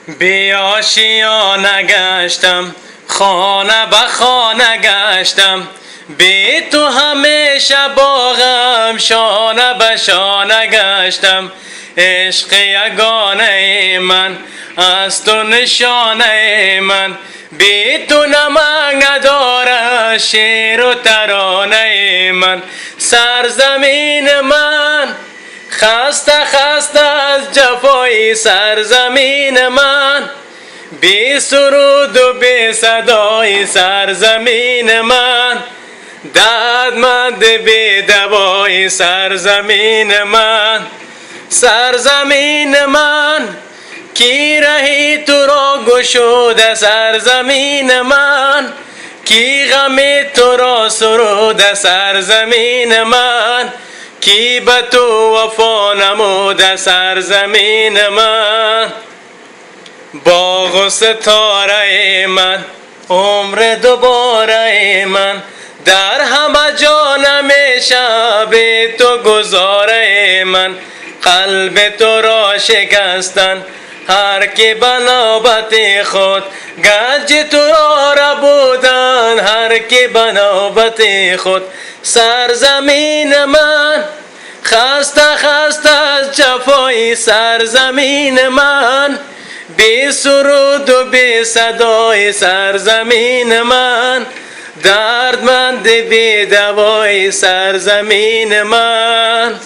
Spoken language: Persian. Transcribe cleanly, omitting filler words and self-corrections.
بی آشیانه گشتم، خانه به خانه گشتم، بی تو همیشه با غم شانه به شانه گشتم. عشق یگانه من از تو نشانه من، بی تو نمک نداره شعر و ترانه من. سرزمین من خسته خسته از جفای سرزمین من، بی سرود و بی صدای سرزمین من، دردمند بی دوای سرزمین من. سرزمین من کی رهی تو را گشوده سرزمین من، کی غم تو را سروده سرزمین من، کی به تو وفا نموده سرزمین من. باغ و ستاره من عمر دوباره من، در همه جا نمیشه بی تو گذاره من. قلب تو را شکستن هر کی به نوبت خود، گنج تو را ربودن هر کی به نوبت خود. سرزمین من خسته خسته از جفای سرزمین من، بی سرود و بی صدای سرزمین من، دردمند بی دوای سرزمین من.